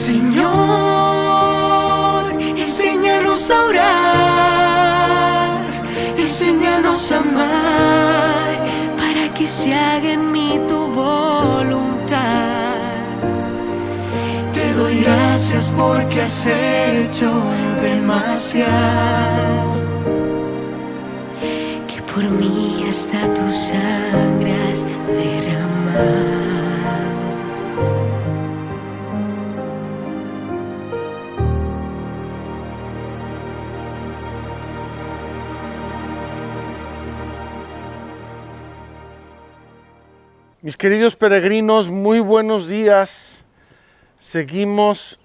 Señor, enséñanos a orar, enséñanos a amar, para que se haga en mí tu voluntad. Te doy gracias porque has hecho demasiado, que por mí hasta tu sangre has derramado. Mis queridos peregrinos, muy buenos días. Seguimos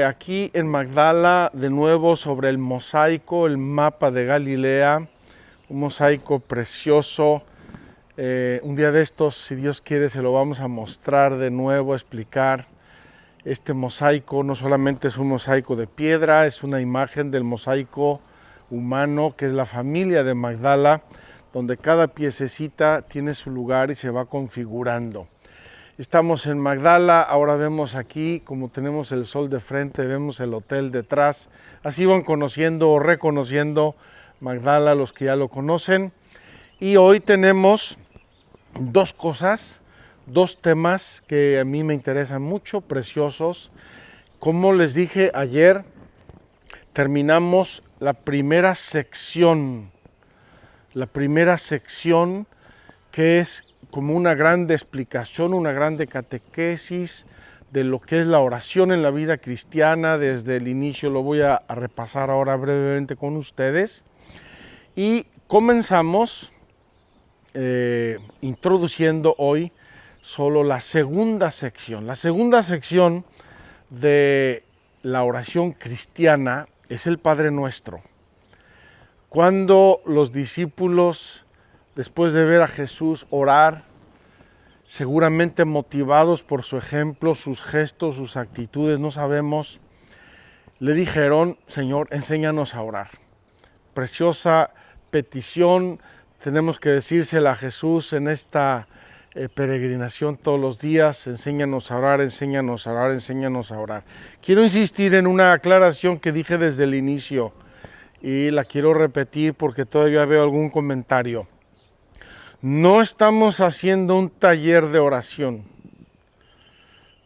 aquí en Magdala de nuevo sobre el mosaico, el mapa de Galilea, un mosaico precioso. Un día de estos, si Dios quiere, se lo vamos a mostrar de nuevo, a explicar. Este mosaico no solamente es un mosaico de piedra, es una imagen del mosaico humano, que es la familia de Magdala, donde cada piececita tiene su lugar y se va configurando. Estamos en Magdala, ahora vemos aquí, como tenemos el sol de frente, vemos el hotel detrás. Así van conociendo o reconociendo Magdala los que ya lo conocen. Y hoy tenemos dos cosas, dos temas que a mí me interesan mucho, preciosos. Como les dije ayer, terminamos la primera sección que es como una grande explicación, una grande catequesis de lo que es la oración en la vida cristiana. Desde el inicio lo voy a repasar ahora brevemente con ustedes. Y comenzamos introduciendo hoy solo la segunda sección. La segunda sección de la oración cristiana es el Padre Nuestro. Cuando los discípulos, después de ver a Jesús orar, seguramente motivados por su ejemplo, sus gestos, sus actitudes, no sabemos, le dijeron: Señor, enséñanos a orar. Preciosa petición, tenemos que decírsela a Jesús en esta peregrinación todos los días: enséñanos a orar, enséñanos a orar, enséñanos a orar. Quiero insistir en una aclaración que dije desde el inicio, y la quiero repetir porque todavía veo algún comentario. No estamos haciendo un taller de oración.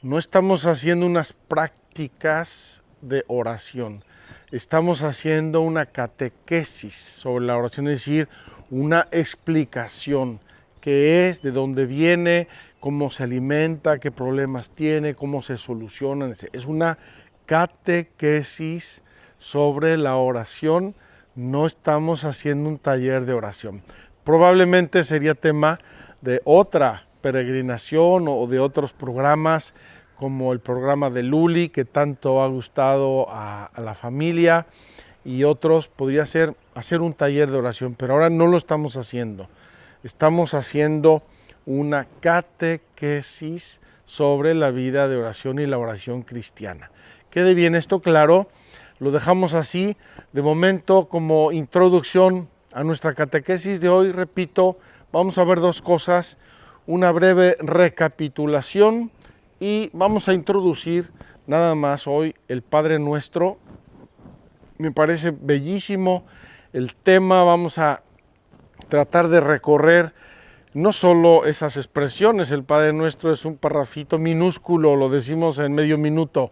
No estamos haciendo unas prácticas de oración. Estamos haciendo una catequesis sobre la oración, es decir, una explicación. Qué es, de dónde viene, cómo se alimenta, qué problemas tiene, cómo se solucionan. Es una catequesis sobre la oración. No estamos haciendo un taller de oración. Probablemente sería tema de otra peregrinación o de otros programas, como el programa de Luli, que tanto ha gustado a la familia, y otros. Podría ser hacer un taller de oración, pero ahora no lo estamos haciendo. Estamos haciendo una catequesis sobre la vida de oración y la oración cristiana. Quede bien esto claro. Lo dejamos así, de momento, como introducción a nuestra catequesis de hoy. Repito, vamos a ver dos cosas: una breve recapitulación, y vamos a introducir nada más hoy el Padre Nuestro. Me parece bellísimo el tema. Vamos a tratar de recorrer no solo esas expresiones. El Padre Nuestro es un parrafito minúsculo, lo decimos en medio minuto,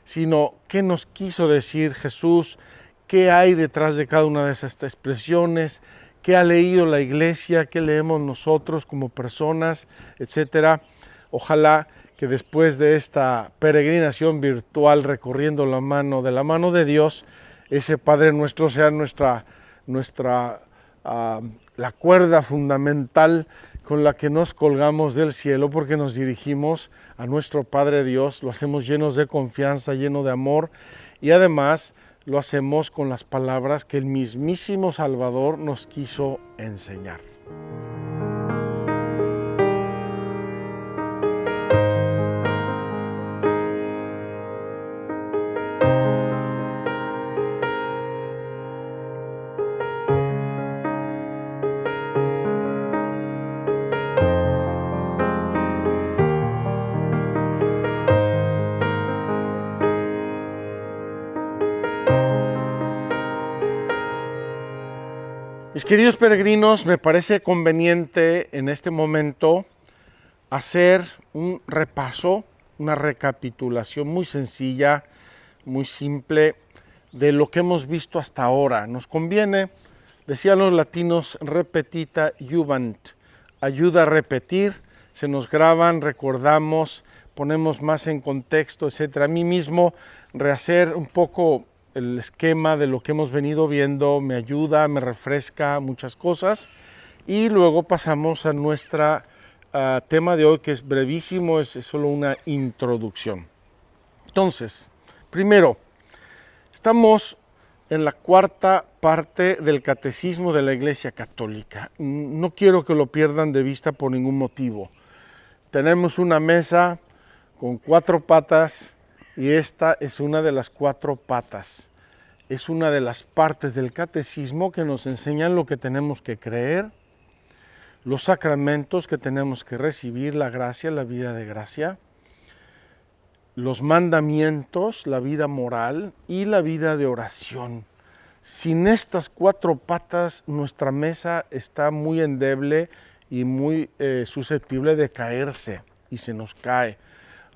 sino qué nos quiso decir Jesús, qué hay detrás de cada una de esas expresiones, qué ha leído la Iglesia, qué leemos nosotros como personas, etc. Ojalá que después de esta peregrinación virtual recorriendo la mano de Dios, ese Padre Nuestro sea la cuerda fundamental con la que nos colgamos del cielo, porque nos dirigimos a nuestro Padre Dios, lo hacemos llenos de confianza, lleno de amor, y además lo hacemos con las palabras que el mismísimo Salvador nos quiso enseñar. Mis queridos peregrinos, me parece conveniente en este momento hacer un repaso, una recapitulación muy sencilla, muy simple de lo que hemos visto hasta ahora. Nos conviene, decían los latinos, repetita iuvant, ayuda a repetir, se nos graban, recordamos, ponemos más en contexto, etc. A mí mismo rehacer un poco el esquema de lo que hemos venido viendo me ayuda, me refresca muchas cosas, y luego pasamos a nuestro tema de hoy, que es brevísimo, es solo una introducción. Entonces, primero, estamos en la cuarta parte del Catecismo de la Iglesia Católica. No quiero que lo pierdan de vista por ningún motivo. Tenemos una mesa con 4 patas, y esta es una de las 4 patas. Es una de las partes del catecismo que nos enseñan lo que tenemos que creer, los sacramentos que tenemos que recibir, la gracia, la vida de gracia, los mandamientos, la vida moral y la vida de oración. Sin estas 4 patas, nuestra mesa está muy endeble y muy susceptible de caerse, y se nos cae.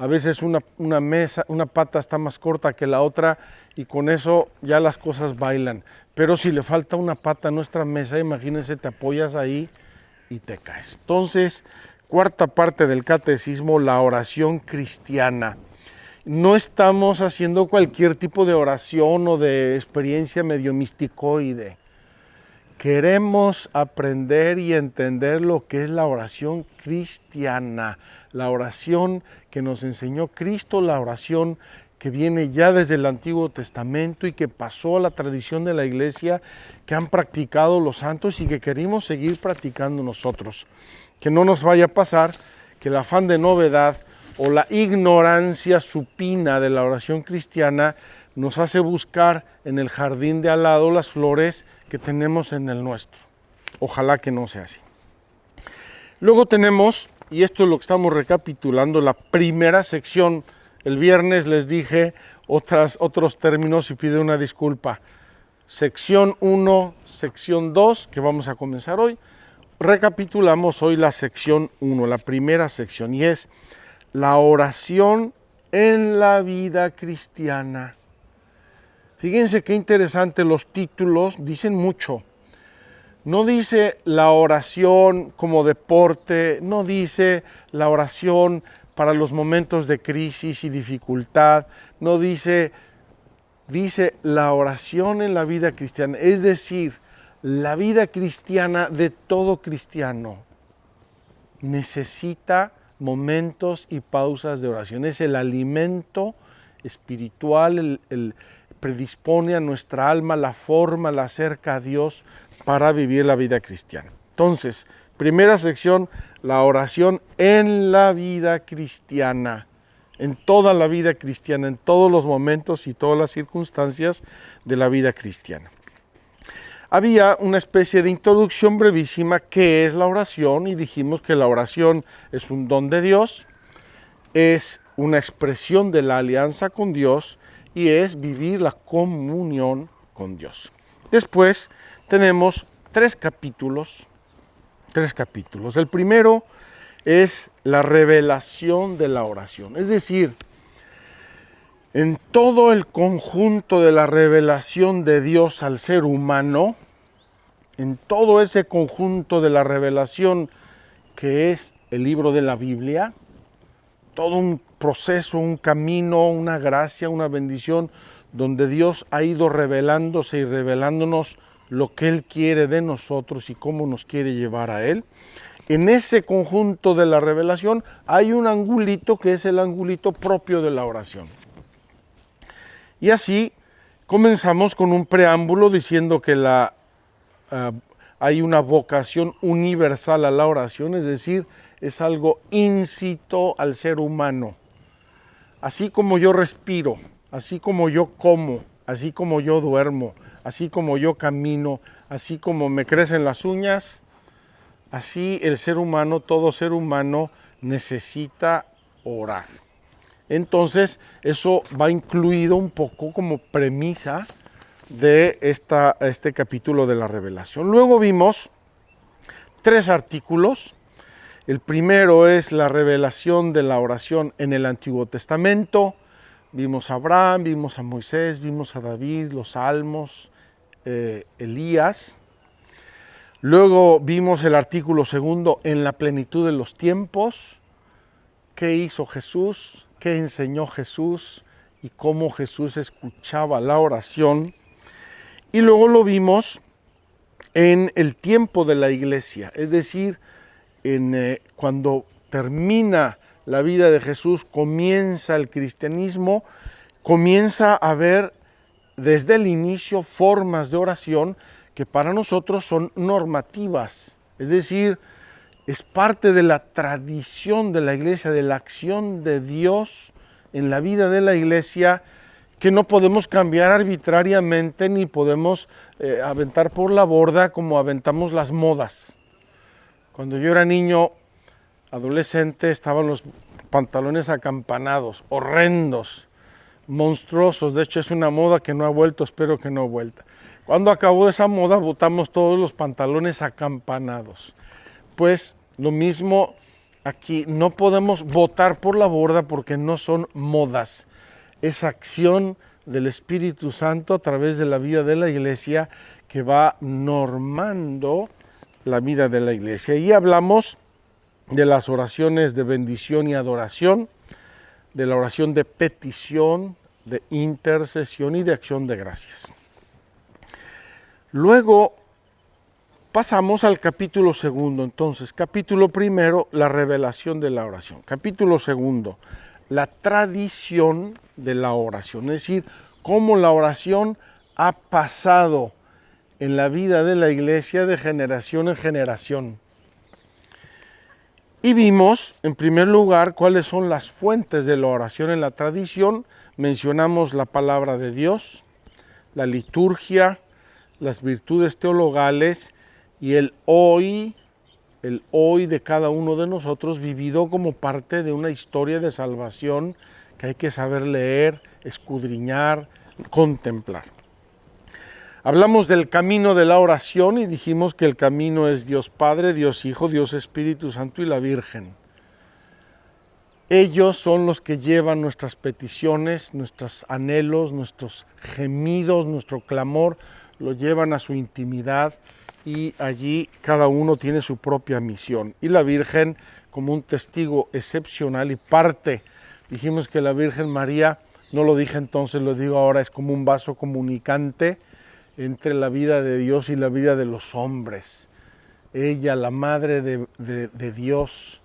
A veces una pata está más corta que la otra y con eso ya las cosas bailan. Pero si le falta una pata a nuestra mesa, imagínense, te apoyas ahí y te caes. Entonces, cuarta parte del catecismo, la oración cristiana. No estamos haciendo cualquier tipo de oración o de experiencia medio misticoide. Queremos aprender y entender lo que es la oración cristiana, la oración que nos enseñó Cristo, la oración que viene ya desde el Antiguo Testamento y que pasó a la tradición de la Iglesia, que han practicado los santos y que queremos seguir practicando nosotros. Que no nos vaya a pasar que el afán de novedad o la ignorancia supina de la oración cristiana nos hace buscar en el jardín de al lado las flores que tenemos en el nuestro. Ojalá que no sea así. Luego tenemos, y esto es lo que estamos recapitulando, la primera sección. El viernes les dije otros términos y pido una disculpa. Sección 1, sección 2, que vamos a comenzar hoy. Recapitulamos hoy la sección 1, la primera sección, y es la oración en la vida cristiana. Fíjense qué interesante, los títulos dicen mucho. No dice la oración como deporte, no dice la oración para los momentos de crisis y dificultad, no dice la oración en la vida cristiana, es decir, la vida cristiana de todo cristiano necesita momentos y pausas de oración. Es el alimento espiritual, predispone a nuestra alma, la forma, la acerca a Dios para vivir la vida cristiana. Entonces, primera sección, la oración en la vida cristiana, en toda la vida cristiana, en todos los momentos y todas las circunstancias de la vida cristiana. Había una especie de introducción brevísima, ¿qué es la oración? Y dijimos que la oración es un don de Dios, es una expresión de la alianza con Dios y es vivir la comunión con Dios. Después tenemos 3 capítulos. El primero es la revelación de la oración, es decir, en todo el conjunto de la revelación de Dios al ser humano, en todo ese conjunto de la revelación que es el libro de la Biblia, todo un proceso, un camino, una gracia, una bendición, donde Dios ha ido revelándose y revelándonos lo que Él quiere de nosotros y cómo nos quiere llevar a Él. En ese conjunto de la revelación hay un angulito que es el angulito propio de la oración. Y así comenzamos con un preámbulo diciendo que hay una vocación universal a la oración, es decir, es algo íncito al ser humano. Así como yo respiro, así como yo como, así como yo duermo, así como yo camino, así como me crecen las uñas, así el ser humano, todo ser humano necesita orar. Entonces, eso va incluido un poco como premisa de este capítulo de la Revelación. Luego vimos 3 artículos. El primero es la revelación de la oración en el Antiguo Testamento. Vimos a Abraham, vimos a Moisés, vimos a David, los Salmos, Elías. Luego vimos el artículo segundo en la plenitud de los tiempos. ¿Qué hizo Jesús? ¿Qué enseñó Jesús? Y cómo Jesús escuchaba la oración. Y luego lo vimos en el tiempo de la iglesia, es decir, cuando termina la vida de Jesús, comienza el cristianismo, comienza a haber desde el inicio formas de oración que para nosotros son normativas, es decir, es parte de la tradición de la iglesia, de la acción de Dios en la vida de la iglesia, que no podemos cambiar arbitrariamente ni podemos aventar por la borda como aventamos las modas. Cuando yo era niño, adolescente, estaban los pantalones acampanados, horrendos, monstruosos. De hecho, es una moda que no ha vuelto, espero que no ha vuelto. Cuando acabó esa moda, botamos todos los pantalones acampanados. Pues lo mismo aquí, no podemos botar por la borda porque no son modas. Es acción del Espíritu Santo a través de la vida de la iglesia que va normando la vida de la iglesia. Y hablamos de las oraciones de bendición y adoración, de la oración de petición, de intercesión y de acción de gracias. Luego pasamos al capítulo segundo. Entonces, capítulo primero, la revelación de la oración. Capítulo segundo, la tradición de la oración, es decir, cómo la oración ha pasado en la vida de la iglesia de generación en generación. Y vimos, en primer lugar, cuáles son las fuentes de la oración en la tradición. Mencionamos la palabra de Dios, la liturgia, las virtudes teologales y el hoy de cada uno de nosotros vivido como parte de una historia de salvación que hay que saber leer, escudriñar, contemplar. Hablamos del camino de la oración y dijimos que el camino es Dios Padre, Dios Hijo, Dios Espíritu Santo y la Virgen. Ellos son los que llevan nuestras peticiones, nuestros anhelos, nuestros gemidos, nuestro clamor, lo llevan a su intimidad y allí cada uno tiene su propia misión. Y la Virgen como un testigo excepcional y parte. Dijimos que la Virgen María, no lo dije entonces, lo digo ahora, es como un vaso comunicante entre la vida de Dios y la vida de los hombres. Ella, la madre de Dios,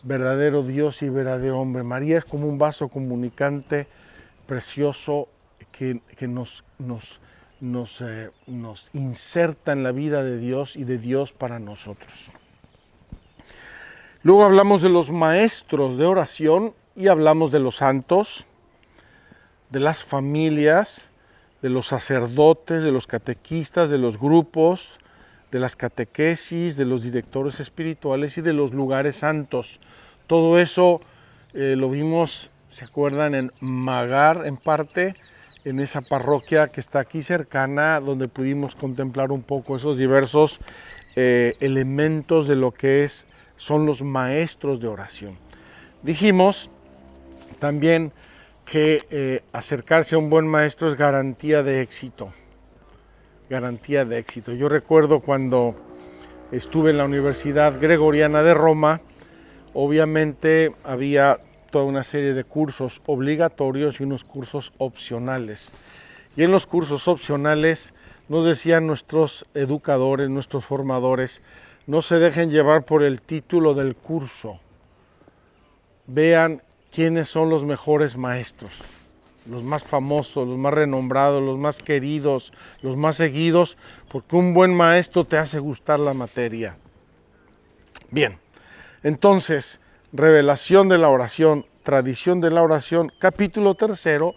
verdadero Dios y verdadero hombre. María es como un vaso comunicante precioso que nos inserta en la vida de Dios y de Dios para nosotros. Luego hablamos de los maestros de oración y hablamos de los santos, de las familias, de los sacerdotes, de los catequistas, de los grupos, de las catequesis, de los directores espirituales y de los lugares santos. Todo eso lo vimos, ¿se acuerdan? En Magar, en parte, en esa parroquia que está aquí cercana, donde pudimos contemplar un poco esos diversos elementos de lo que son los maestros de oración. Dijimos también que acercarse a un buen maestro es garantía de éxito. Garantía de éxito. Yo recuerdo cuando estuve en la Universidad Gregoriana de Roma, obviamente había toda una serie de cursos obligatorios y unos cursos opcionales. Y en los cursos opcionales nos decían nuestros educadores, nuestros formadores, no se dejen llevar por el título del curso. Vean quiénes son los mejores maestros, los más famosos, los más renombrados, los más queridos, los más seguidos, porque un buen maestro te hace gustar la materia. Bien, entonces, revelación de la oración, tradición de la oración, capítulo tercero,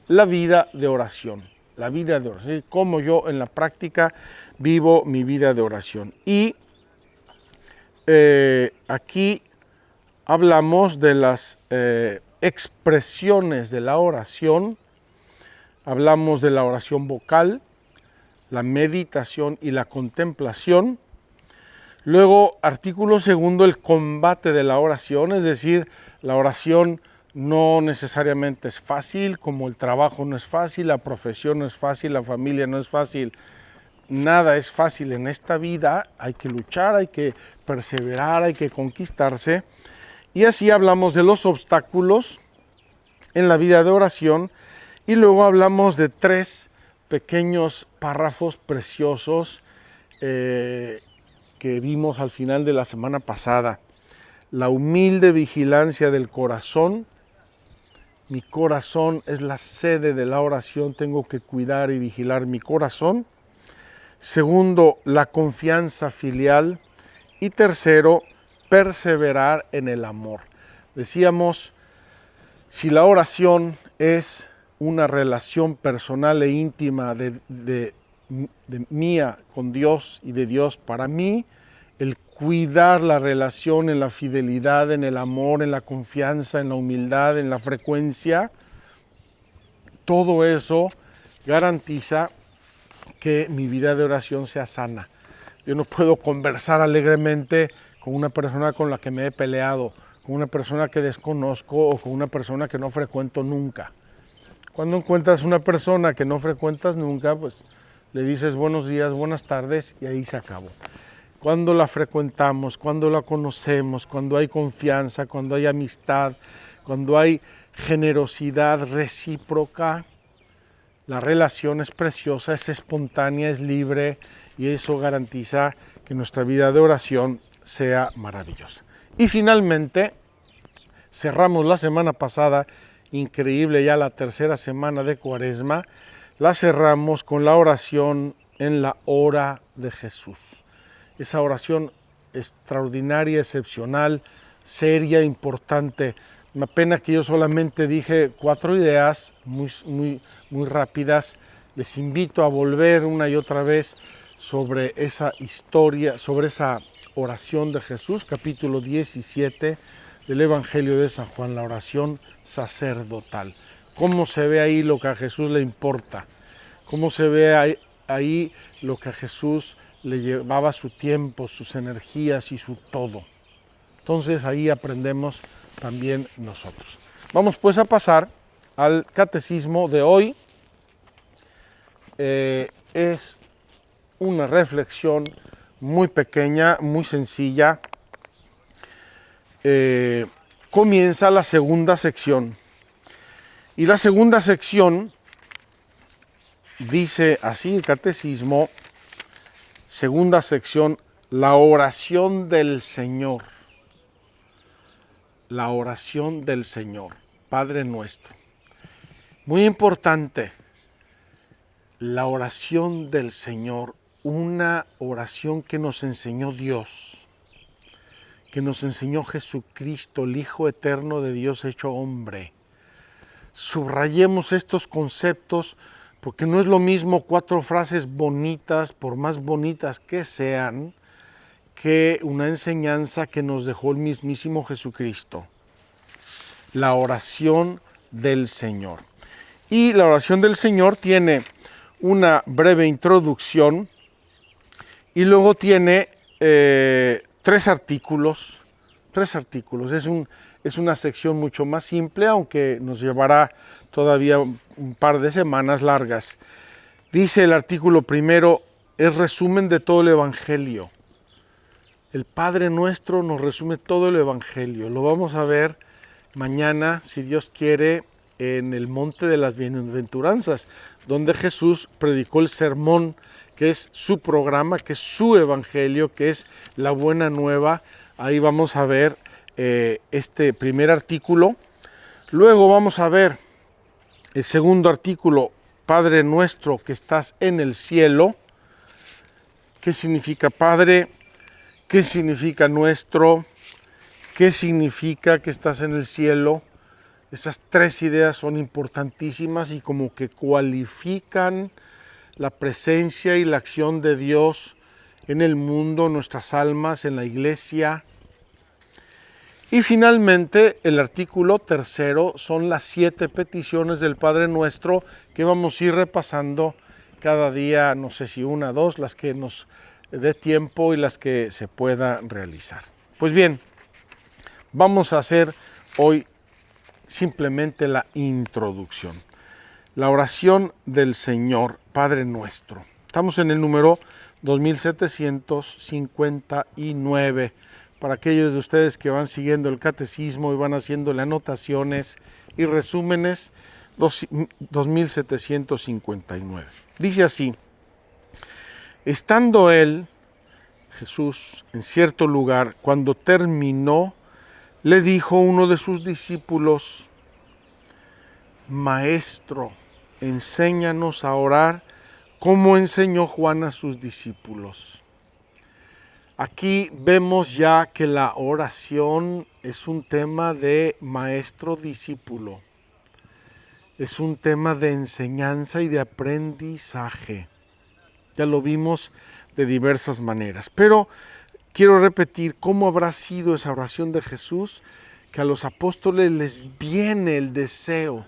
la vida de oración. La vida de oración, cómo yo en la práctica vivo mi vida de oración. Y aquí hablamos de las expresiones de la oración, hablamos de la oración vocal, la meditación y la contemplación. Luego, artículo segundo, el combate de la oración, es decir, la oración no necesariamente es fácil, como el trabajo no es fácil, la profesión no es fácil, la familia no es fácil. Nada es fácil en esta vida, hay que luchar, hay que perseverar, hay que conquistarse. Y así hablamos de los obstáculos en la vida de oración y luego hablamos de 3 pequeños párrafos preciosos que vimos al final de la semana pasada. La humilde vigilancia del corazón. Mi corazón es la sede de la oración, tengo que cuidar y vigilar mi corazón. Segundo, la confianza filial. Y tercero, perseverar en el amor. Decíamos, si la oración es una relación personal e íntima de mía con Dios y de Dios para mí, el cuidar la relación en la fidelidad, en el amor, en la confianza, en la humildad, en la frecuencia, todo eso garantiza que mi vida de oración sea sana. Yo no puedo conversar alegremente con una persona con la que me he peleado, con una persona que desconozco o con una persona que no frecuento nunca. Cuando encuentras una persona que no frecuentas nunca, pues le dices buenos días, buenas tardes y ahí se acabó. Cuando la frecuentamos, cuando la conocemos, cuando hay confianza, cuando hay amistad, cuando hay generosidad recíproca, la relación es preciosa, es espontánea, es libre y eso garantiza que nuestra vida de oración sea maravillosa. Y finalmente, cerramos la semana pasada, increíble ya la tercera semana de Cuaresma, la cerramos con la oración en la hora de Jesús. Esa oración extraordinaria, excepcional, seria, importante. Una pena que yo solamente dije 4 ideas muy rápidas. Les invito a volver una y otra vez sobre esa historia, sobre esa oración de Jesús, capítulo 17 del Evangelio de San Juan, la oración sacerdotal. Cómo se ve ahí lo que a Jesús le importa, cómo se ve ahí lo que a Jesús le llevaba su tiempo, sus energías y su todo. Entonces ahí aprendemos también nosotros. Vamos pues a pasar al catecismo de hoy. Es una reflexión muy pequeña, muy sencilla. Comienza la segunda sección. Y la segunda sección dice así el catecismo, segunda sección, la oración del Señor. La oración del Señor, Padre nuestro. Muy importante, la oración del Señor, una oración que nos enseñó Dios, que nos enseñó Jesucristo, el Hijo eterno de Dios hecho hombre. Subrayemos estos conceptos porque no es lo mismo 4 frases bonitas, por más bonitas que sean, que una enseñanza que nos dejó el mismísimo Jesucristo. La oración del Señor. Y la oración del Señor tiene una breve introducción y luego tiene 3 artículos. 3 artículos. Es una sección mucho más simple, aunque nos llevará todavía un par de semanas largas. Dice el artículo primero, es resumen de todo el Evangelio. El Padre Nuestro nos resume todo el Evangelio. Lo vamos a ver mañana, si Dios quiere, en el Monte de las Bienaventuranzas, donde Jesús predicó el sermón, que es su programa, que es su Evangelio, que es la buena nueva. Ahí vamos a ver este primer artículo. Luego vamos a ver el segundo artículo, Padre Nuestro que estás en el cielo. ¿Qué significa Padre? ¿Qué significa nuestro? ¿Qué significa que estás en el cielo? Esas 3 ideas son importantísimas y como que cualifican la presencia y la acción de Dios en el mundo, en nuestras almas, en la iglesia. Y finalmente, el artículo tercero son las 7 peticiones del Padre Nuestro que vamos a ir repasando cada día, no sé si una, dos, las que nos dé tiempo y las que se pueda realizar. Pues bien, vamos a hacer hoy simplemente la introducción. La oración del Señor, Padre Nuestro. Estamos en el número 2759. Para aquellos de ustedes que van siguiendo el catecismo y van haciéndole anotaciones y resúmenes, 2759. Dice así: estando él, Jesús, en cierto lugar, cuando terminó, le dijo uno de sus discípulos: Maestro, enséñanos a orar como enseñó Juan a sus discípulos. Aquí vemos ya que la oración es un tema de maestro-discípulo. Es un tema de enseñanza y de aprendizaje. Ya lo vimos de diversas maneras. Pero quiero repetir cómo habrá sido esa oración de Jesús, que a los apóstoles les viene el deseo.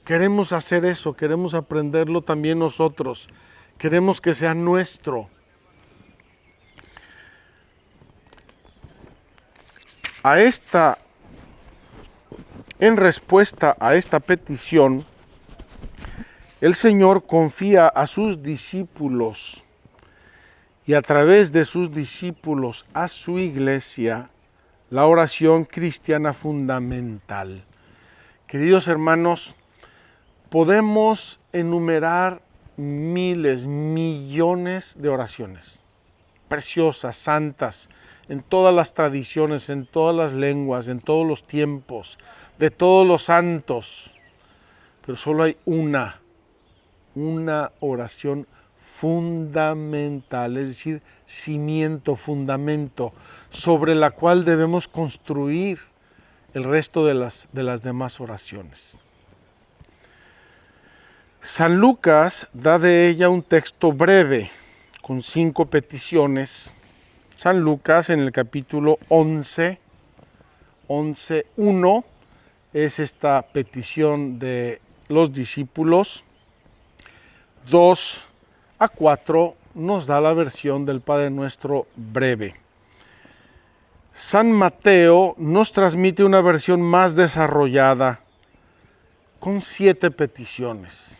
Queremos hacer eso, queremos aprenderlo también nosotros. Queremos que sea nuestro. En respuesta a esta petición, el Señor confía a sus discípulos y a través de sus discípulos a su iglesia la oración cristiana fundamental. Queridos hermanos, podemos enumerar miles, millones de oraciones preciosas, santas, en todas las tradiciones, en todas las lenguas, en todos los tiempos, de todos los santos, pero solo hay una oración fundamental, es decir, cimiento, fundamento, sobre la cual debemos construir el resto de las demás oraciones. San Lucas da de ella un texto breve, con 5 peticiones. San Lucas en el capítulo 11:1 es esta petición de los discípulos. 2-4 nos da la versión del Padre Nuestro breve. San Mateo nos transmite una versión más desarrollada con 7 peticiones.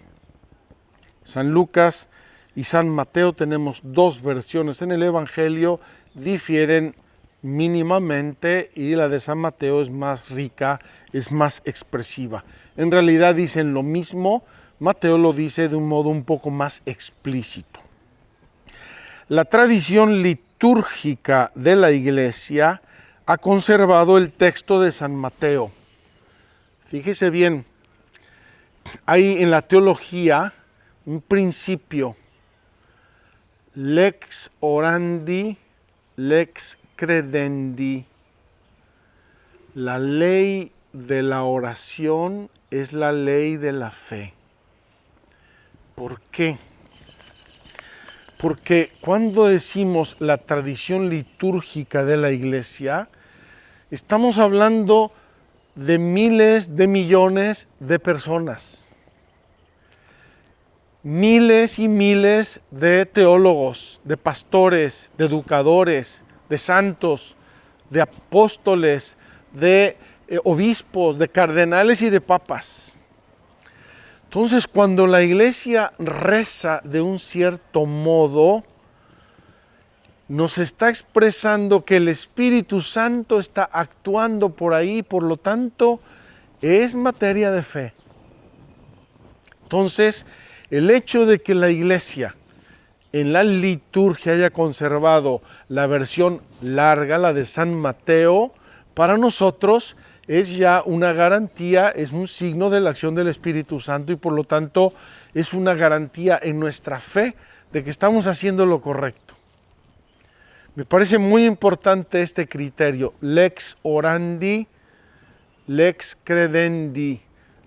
San Lucas y San Mateo tenemos 2 versiones en el Evangelio, difieren mínimamente y la de San Mateo es más rica, es más expresiva. En realidad dicen lo mismo, Mateo lo dice de un modo un poco más explícito. La tradición litúrgica de la Iglesia ha conservado el texto de San Mateo. Fíjese bien, hay en la teología un principio: lex orandi, lex credendi. La ley de la oración es la ley de la fe. ¿Por qué? Porque cuando decimos la tradición litúrgica de la Iglesia, estamos hablando de miles de millones de personas. Miles y miles de teólogos, de pastores, de educadores, de santos, de apóstoles, de obispos, de cardenales y de papas. Entonces, cuando la Iglesia reza de un cierto modo, nos está expresando que el Espíritu Santo está actuando por ahí, por lo tanto, es materia de fe. Entonces, el hecho de que la Iglesia en la liturgia haya conservado la versión larga, la de San Mateo, para nosotros es ya una garantía, es un signo de la acción del Espíritu Santo y por lo tanto es una garantía en nuestra fe de que estamos haciendo lo correcto. Me parece muy importante este criterio, lex orandi, lex credendi.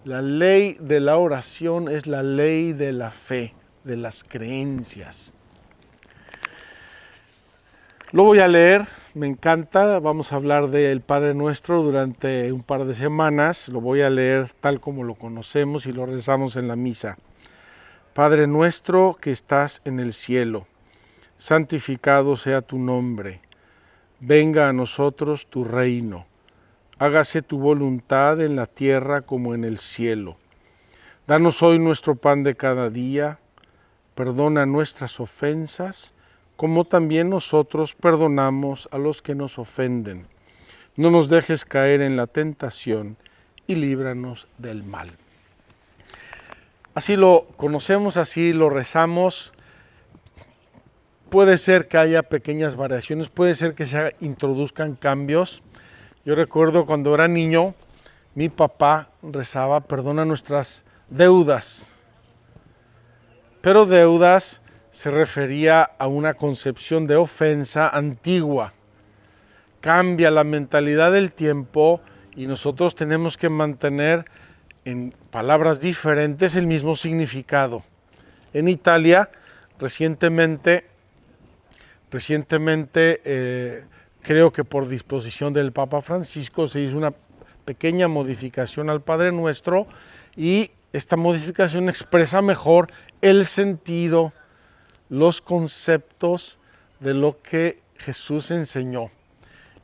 La ley de la oración es la ley de la fe, de las creencias. Lo voy a leer, me encanta, vamos a hablar del Padre Nuestro durante un par de semanas, lo voy a leer tal como lo conocemos y lo rezamos en la misa. Padre nuestro que estás en el cielo, santificado sea tu nombre. Venga a nosotros tu reino. Hágase tu voluntad en la tierra como en el cielo. Danos hoy nuestro pan de cada día. Perdona nuestras ofensas, como también nosotros perdonamos a los que nos ofenden. No nos dejes caer en la tentación y líbranos del mal. Así lo conocemos, así lo rezamos. Puede ser que haya pequeñas variaciones, puede ser que se introduzcan cambios. Yo recuerdo cuando era niño, mi papá rezaba, perdona nuestras deudas. Pero deudas se refería a una concepción de ofensa antigua. Cambia la mentalidad del tiempo y nosotros tenemos que mantener en palabras diferentes el mismo significado. En Italia, recientemente, creo que por disposición del Papa Francisco se hizo una pequeña modificación al Padre Nuestro y esta modificación expresa mejor el sentido, los conceptos de lo que Jesús enseñó.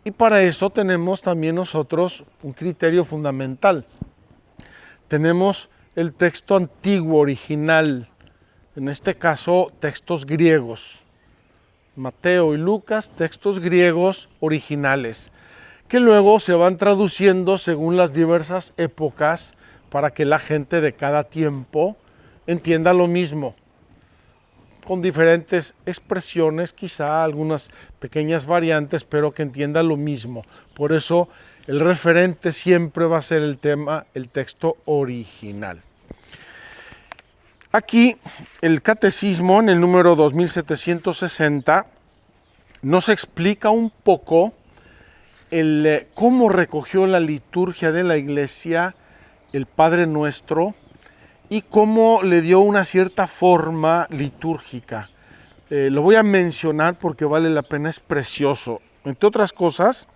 Y para eso tenemos también nosotros un criterio fundamental. Tenemos el texto antiguo, original, en este caso textos griegos. Mateo y Lucas, textos griegos originales, que luego se van traduciendo según las diversas épocas para que la gente de cada tiempo entienda lo mismo, con diferentes expresiones, quizá algunas pequeñas variantes, pero que entienda lo mismo. Por eso el referente siempre va a ser el texto original. Aquí el catecismo, en el número 2760, nos explica un poco cómo recogió la liturgia de la Iglesia el Padre Nuestro y cómo le dio una cierta forma litúrgica. Lo voy a mencionar porque vale la pena, es precioso. Entre otras cosas,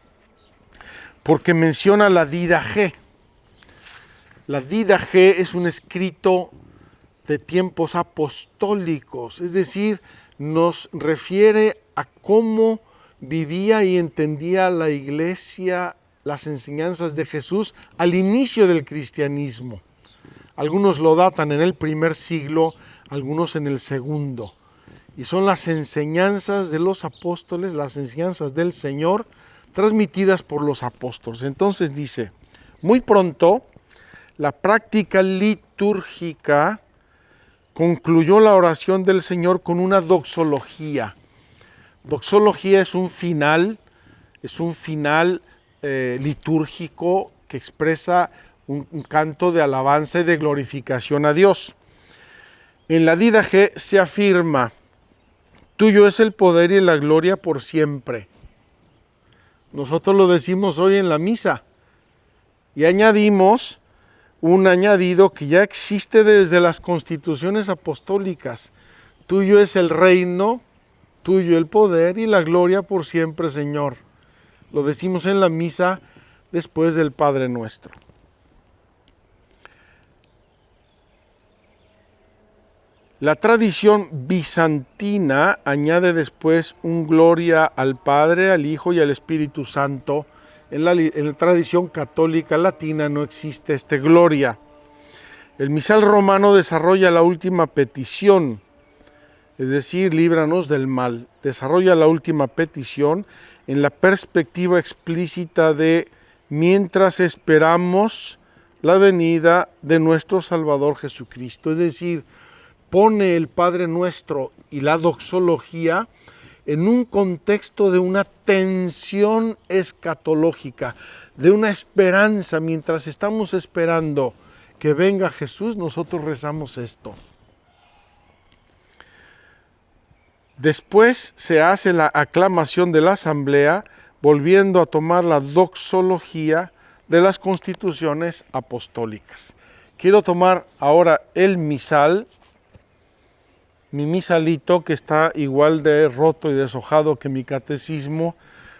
porque menciona la Didache. La Didache es un escrito de tiempos apostólicos, es decir, nos refiere a cómo vivía y entendía la Iglesia las enseñanzas de Jesús al inicio del cristianismo. Algunos lo datan en el primer siglo, algunos en el segundo. Y son las enseñanzas de los apóstoles, las enseñanzas del Señor, transmitidas por los apóstoles. Entonces dice, muy pronto, la práctica litúrgica concluyó la oración del Señor con una doxología. Doxología es un final litúrgico que expresa un canto de alabanza y de glorificación a Dios. En la Didache se afirma, tuyo es el poder y la gloria por siempre. Nosotros lo decimos hoy en la misa y añadimos un añadido que ya existe desde las constituciones apostólicas. Tuyo es el reino, tuyo el poder y la gloria por siempre, Señor. Lo decimos en la misa después del Padre Nuestro. La tradición bizantina añade después un gloria al Padre, al Hijo y al Espíritu Santo. En la tradición católica latina no existe este gloria. El misal romano desarrolla la última petición, es decir, líbranos del mal. Desarrolla la última petición en la perspectiva explícita de mientras esperamos la venida de nuestro Salvador Jesucristo. Es decir, pone el Padre Nuestro y la doxología en un contexto de una tensión escatológica, de una esperanza. Mientras estamos esperando que venga Jesús, nosotros rezamos esto. Después se hace la aclamación de la asamblea, volviendo a tomar la doxología de las constituciones apostólicas. Quiero tomar ahora el misal, mi misalito, que está igual de roto y deshojado que mi catecismo,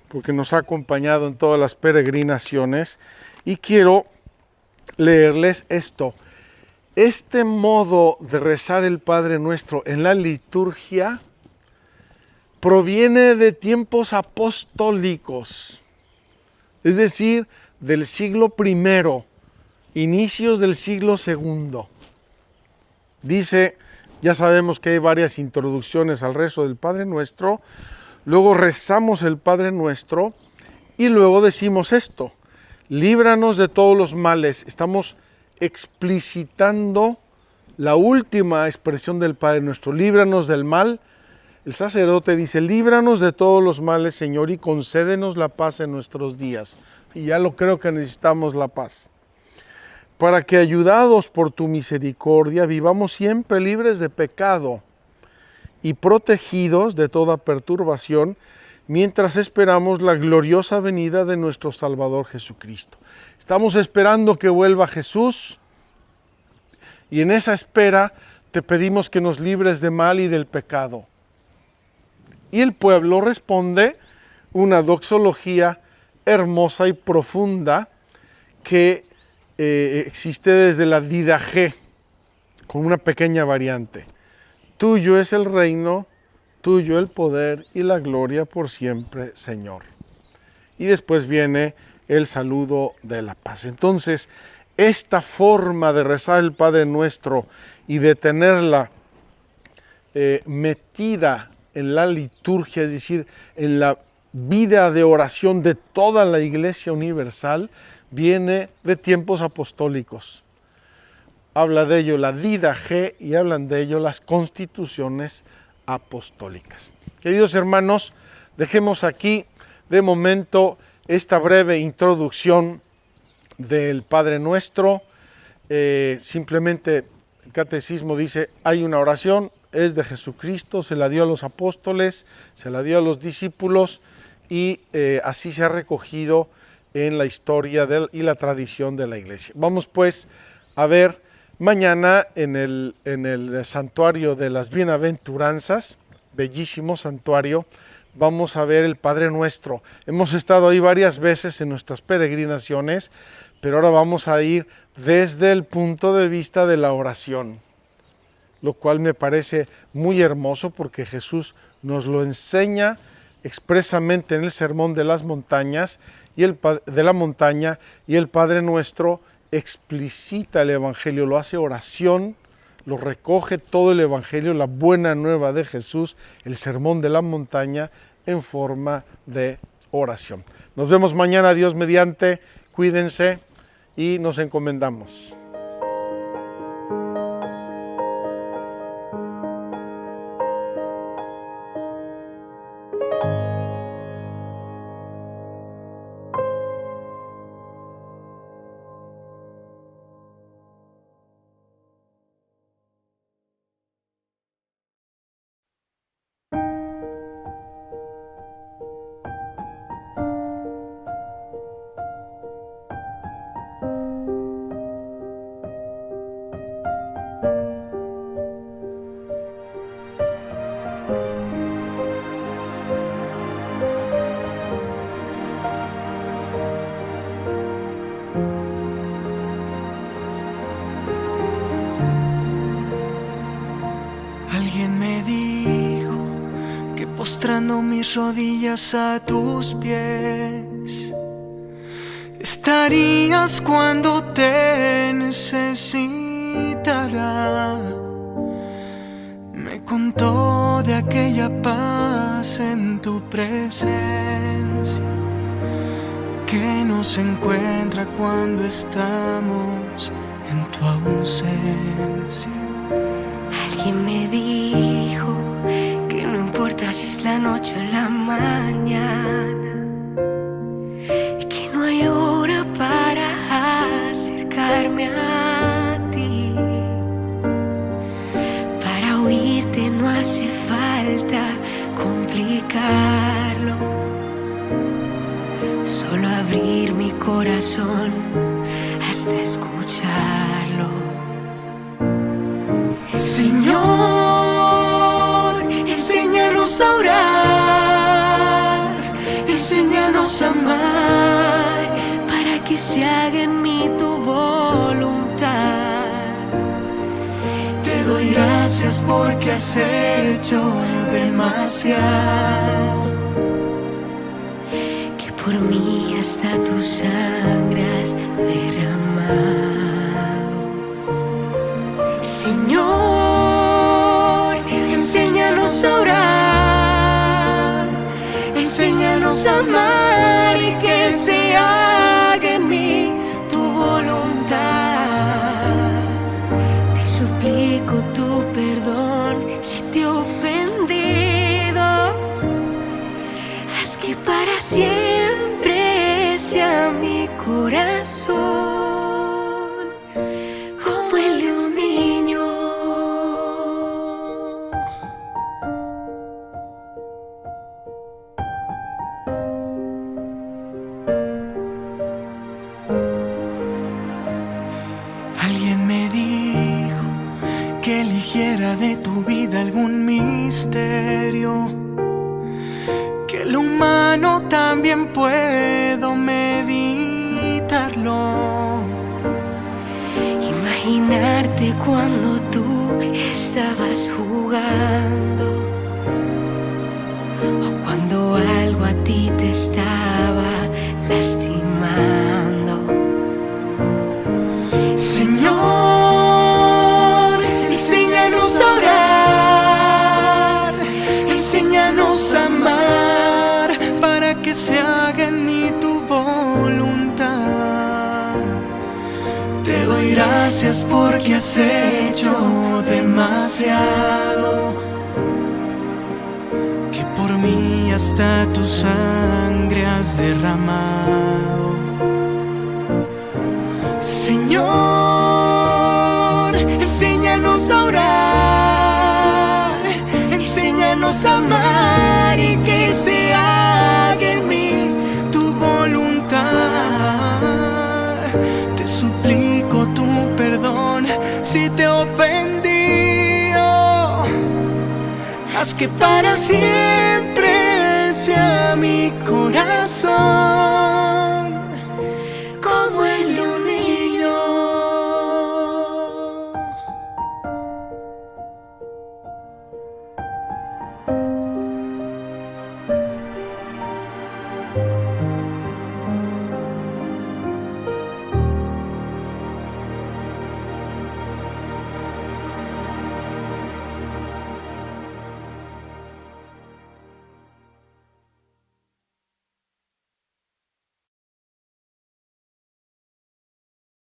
porque nos ha acompañado en todas las peregrinaciones, y quiero leerles esto. Este modo de rezar el Padre Nuestro en la liturgia proviene de tiempos apostólicos, es decir, del siglo I, inicios del siglo II. Dice, ya sabemos que hay varias introducciones al rezo del Padre Nuestro, luego rezamos el Padre Nuestro y luego decimos esto: líbranos de todos los males. Estamos explicitando la última expresión del Padre Nuestro: líbranos del mal. El sacerdote dice: líbranos de todos los males, Señor, y concédenos la paz en nuestros días. Y ya lo creo que necesitamos la paz, para que, ayudados por tu misericordia, vivamos siempre libres de pecado y protegidos de toda perturbación, mientras esperamos la gloriosa venida de nuestro Salvador Jesucristo. Estamos esperando que vuelva Jesús, y en esa espera te pedimos que nos libres de mal y del pecado. Y el pueblo responde una doxología hermosa y profunda que existe desde la Didache, con una pequeña variante. Tuyo es el reino, tuyo el poder y la gloria por siempre, Señor. Y después viene el saludo de la paz. Entonces, esta forma de rezar el Padre Nuestro y de tenerla metida en la liturgia, es decir, en la vida de oración de toda la Iglesia Universal, viene de tiempos apostólicos. Habla de ello la Didache y hablan de ello las constituciones apostólicas. Queridos hermanos, dejemos aquí de momento esta breve introducción del Padre Nuestro. Simplemente el Catecismo dice: hay una oración, es de Jesucristo, se la dio a los apóstoles, se la dio a los discípulos, y así se ha recogido en la historia y la tradición de la Iglesia. Vamos pues a ver mañana en el santuario de las bienaventuranzas, bellísimo santuario, vamos a ver el Padre Nuestro. Hemos estado ahí varias veces en nuestras peregrinaciones, pero ahora vamos a ir desde el punto de vista de la oración, lo cual me parece muy hermoso porque Jesús nos lo enseña expresamente en el Sermón de las Montañas de la montaña, y el Padre Nuestro explicita el Evangelio, lo hace oración, lo recoge todo el Evangelio, la buena nueva de Jesús, el Sermón de la Montaña, en forma de oración. Nos vemos mañana, Dios mediante, cuídense y nos encomendamos. Postrando mis rodillas a tus pies, estarías cuando te necesitará. Me contó de aquella paz en tu presencia que nos encuentra cuando estamos en tu ausencia. Alguien me dijo que no importa si es la noche o la mañana, que no hay hora para acercarme a ti. Para oírte no hace falta complicarlo, solo abrir mi corazón hasta escucharlo. Señor, enséñanos a orar, enséñanos a amar, para que se haga en mí tu voluntad. doy gracias porque has hecho demasiado. Que por mí hasta tu sangre has derramado. Señor, enséñanos a orar, enséñanos a amar y que se haga en mí tu voluntad. Te suplico tu perdón si te he ofendido. Haz que para siempre sea mi corazón como el de un niño. Alguien me dijo que eligiera de tu vida algún misterio, que lo humano también puedo meditarlo. Imaginarte cuando tú estabas jugando o cuando algo a ti te estaba lastimando. Señor, enséñanos a orar, enséñanos a amar para que se haga en mí tu voluntad. Te doy gracias porque has hecho demasiado, que por mí hasta tu sangre has derramado. Señor, enséñanos a orar, enséñanos a amar y que se haga en mí tu voluntad. Te suplico tu perdón si te he ofendido. Haz que para siempre sea mi corazón